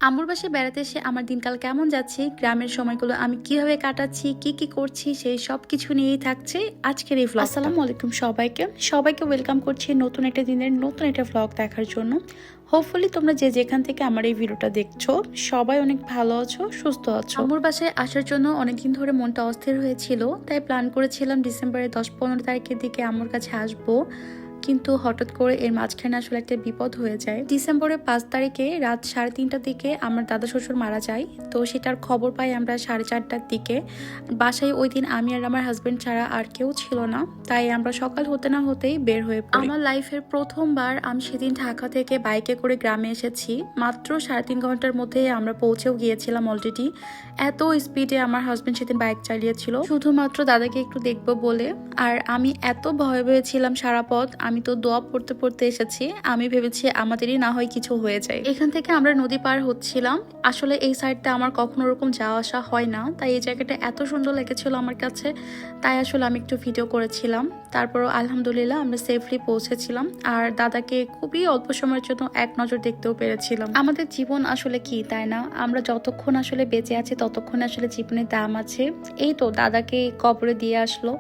আম্মুর বাসায় বেড়াতে এসে আমার দিনকাল কেমন যাচ্ছে, গ্রামের সময়গুলো আমি কিভাবে কাটাচ্ছি, কি কি করছি, সেই সব কিছু নিয়েই থাকছে আজকের এই ভ্লগ। আসসালামু আলাইকুম সবাইকে সবাইকে ওয়েলকাম করছি নতুন একটা দিনের নতুন একটা ভ্লগ দেখার জন্য। হোপফুলি তোমরা যে যেখান থেকে আমার এই ভিডিওটা দেখছো সবাই অনেক ভালো আছো, সুস্থ আছো। আম্মুর বাসায় আসার জন্য অনেকদিন ধরে মনটা অস্থির হয়েছিল, তাই প্ল্যান করেছিলাম ডিসেম্বরের 10-15 তারিখের দিকে আম্মুর কাছে আসবো। কিন্তু হঠাৎ করে এর মাঝখানে আসলে একটা বিপদ হয়ে যায়। ডিসেম্বরের 5 তারিখে রাত 3:30টার দিকে আমার দাদা শ্বশুর মারা যায়। তো সেটার খবর পাই আমরা 4:30টার দিকে। বাসায় ওই দিন আমি আর আমার হাজবেন্ড ছাড়া আর কেউ ছিল না, তাই আমরা সকাল হতে না হতেই বের হয়ে পড়ি। আমার লাইফের প্রথমবার আমি সেদিন ঢাকা থেকে বাইকে করে গ্রামে এসেছি। মাত্র 3.5 ঘন্টার মধ্যে আমরা পৌঁছেও গিয়েছিলাম অলরেডি। এত স্পিডে আমার হাজবেন্ড সেদিন বাইক চালিয়েছিল শুধুমাত্র দাদাকে একটু দেখবো বলে। আর আমি এত ভয় পেয়েছিলাম সারা পথ। আমি তো দোয়া পড়তে পড়তে এসেছি, আমি ভেবেছি আমাদেরই না হয় কিছু হয়ে যায়। এখান থেকে আমরা নদী পার হচ্ছিলাম। আসলে এই সাইডটা আমার কখনো ওরকম যাওয়া আসা হয় না, তাই এই জায়গাটা এত সুন্দর লেগেছিল আমার কাছে, তাই আসলে আমি একটু ভিডিও করেছিলাম। তারপরও আলহামদুলিল্লাহ আমরা সেফলি পৌঁছেছিলাম। আর দাদাকে খুবই অল্প সময়ের জন্য এক নজর দেখতেও পেরেছিলাম। আমাদের জীবন আসলে কি, তাই না? আমরা যতক্ষণ আসলে বেঁচে আছি ততক্ষণ আসলে জীবনের দাম আছে। এই তো দাদাকে কবরে দিয়ে আসলো,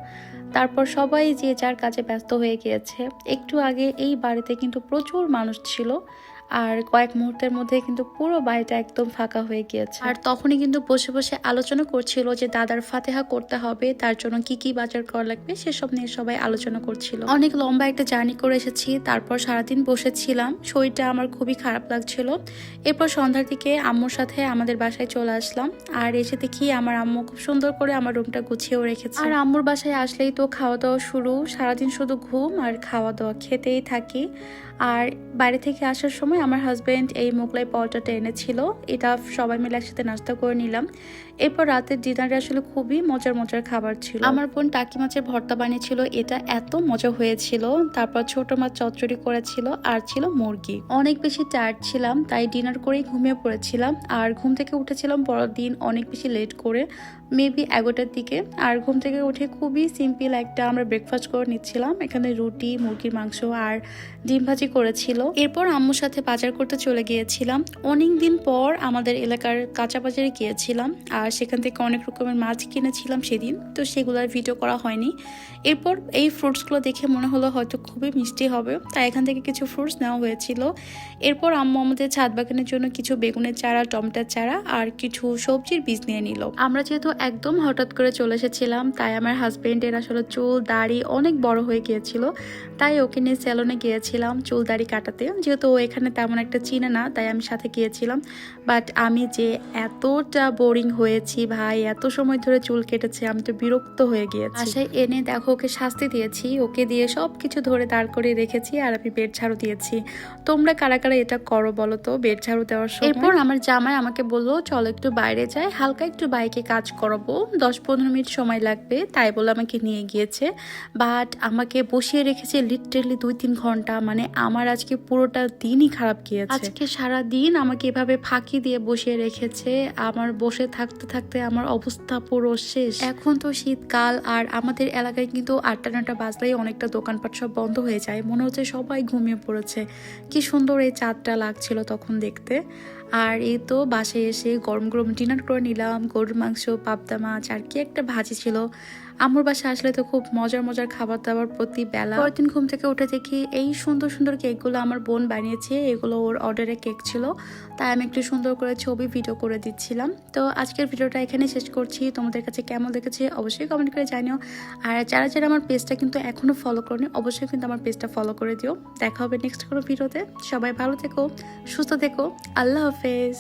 তারপর সবাই যে যার কাজে ব্যস্ত হয়ে গিয়েছে। একটু আগে এই বাড়িতে কিন্তু প্রচুর মানুষ ছিল, আর কয়েক মুহূর্তের মধ্যে কিন্তু পুরো বাড়িটা একদম ফাঁকা হয়ে গিয়েছে। আর তখনই কিন্তু বসে বসে আলোচনা করছিল যে দাদার ফাতেহা করতে হবে, তার জন্য কি কি বাজার করা লাগবে সেসব নিয়ে সবাই আলোচনা করছিল। অনেক লম্বা একটা জার্নি করে এসেছি, তারপর সারাদিন বসেছিলাম, শরীরটা আমার খুবই খারাপ লাগছিল। এরপর সন্ধ্যার দিকে আম্মুর সাথে আমাদের বাসায় চলে আসলাম। আর এসে দেখি আমার আম্মু খুব সুন্দর করে আমার রুমটা গুছিয়েও রেখেছে। আর আম্মুর বাসায় আসলেই তো খাওয়া দাওয়া শুরু, সারাদিন শুধু ঘুম আর খাওয়া দাওয়া খেতেই থাকি। আর বাইরে থেকে আসার সময় আমার হাজবেন্ড এই মোগলাই পরোটাটা এনেছিল, এটা সবাই মিলে একসাথে নাস্তা করে নিলাম। এরপর রাতের ডিনারে আসলে খুবই মজার মজার খাবার ছিল। আমার বোন টাকি মাছের ভর্তা বানিয়েছিল, এটা এত মজা হয়েছিল। তারপর ছোট মাছ চচ্চড়ি করেছিল, আর ছিল মুরগি। অনেক বেশি টায়ার্ড ছিলাম, তাই ডিনার করেই ঘুমিয়ে পড়েছিলাম। আর ঘুম থেকে উঠেছিলাম পরের দিন অনেক বেশি লেট করে, মেবি 11টার দিকে। আর ঘুম থেকে উঠে খুবই সিম্পল একটা আমরা ব্রেকফাস্ট করে নিচ্ছিলাম। এখানে রুটি, মুরগির মাংস আর ডিম ভাজি করেছিল। এরপর আম্মুর সাথে বাজার করতে চলে গিয়েছিলাম। অনেক দিন পর আমাদের এলাকার কাঁচা বাজারে গিয়েছিলাম, আর সেখান থেকে অনেক রকমের মাছ কিনেছিলাম সেদিন, তো সেগুলোর ভিডিও করা হয়নি। এরপর এই ফ্রুটসগুলো দেখে মনে হলো হয়তো খুবই মিষ্টি হবে, তাই এখান থেকে কিছু ফ্রুটস নেওয়া হয়েছিল। এরপর আম্মু আমাদের ছাদ বাগানের জন্য কিছু বেগুনের চারা, টমেটোর চারা আর কিছু সবজির বীজ নিয়ে নিল। আমরা যেহেতু একদম হঠাৎ করে চলে এসেছিলাম, তাই আমার হাজবেন্ডের আসলে চুল দাড়ি অনেক বড় হয়ে গিয়েছিল, তাই ওকে নিয়ে সেলুনে গিয়েছিলাম চুল দাড়ি কাটাতে। যেহেতু ও এখানে তেমন একটা চিনে না, তাই আমি সাথে গিয়েছিলাম। বাট আমি যে এতটা বোরিং হয়েছি ভাই, এত সময় ধরে চুল কেটেছে, আমি তো বিরক্ত হয়ে গিয়েছি। বাসায় এনে দেখো ওকে শাস্তি দিয়েছি, ওকে দিয়ে সবকিছু ধরে দাঁড় করে রেখেছি, আর আমি বেড ঝাড়ু দিয়েছি। তোমরা কারা কারা এটা করো বলো তো বেড ঝাড়ু দেওয়ার সময়? এরপর আমার জামাই আমাকে বললো চলো একটু বাইরে যাই, হালকা একটু বাইকে কাজ করাবো, 10-15 মিনিট সময় লাগবে, তাই বলে আমাকে নিয়ে গিয়েছে। বাট আমাকে বসিয়ে রেখেছে লিটারেলি 2-3 ঘন্টা। মানে আমার আজকে পুরোটা দিনই খারাপ গিয়েছে। আজকে সারা দিন আমাকে এভাবে ফাঁকি দিয়ে বসিয়ে রেখেছে। আমার বসে থাকতে থাকতে আমার অবস্থা পুরো শেষ। এখন তো শীতকাল, আর আমাদের এলাকায় কিন্তু 8টা-9টা বাজলেই অনেকটা দোকানপাট সব বন্ধ হয়ে যায়, মনে হচ্ছে সবাই ঘুমিয়ে পড়েছে। কি সুন্দর এই চাঁদটা লাগছিল তখন দেখতে। আর এই তো বাসায় এসে গরম গরম ডিনার করে নিলাম, গরুর মাংস, পাবদা মাছ আর কি একটা ভাজি ছিল। আম্মুর বাসায় আসলে তো খুব মজার মজার খাবার দাবার প্রতি বেলা। পরের দিন ঘুম থেকে উঠে দেখি এই সুন্দর সুন্দর কেকগুলো আমার বোন বানিয়েছে, এগুলো ওর অর্ডারের কেক ছিল, তাই আমি একটু সুন্দর করে ছবি ভিডিও করে দিচ্ছিলাম। তো আজকের ভিডিওটা এখানে শেষ করছি। তোমাদের কাছে কেমন লেগেছে অবশ্যই কমেন্ট করে জানিও। আর যারা যারা আমার পেজটা কিন্তু এখনো ফলো করনি, অবশ্যই কিন্তু আমার পেজটা ফলো করে দিও। দেখা হবে নেক্সট কোনো ভিডিওতে। সবাই ভালো থেকো, সুস্থ থেকো, আল্লাহ হাফেজ।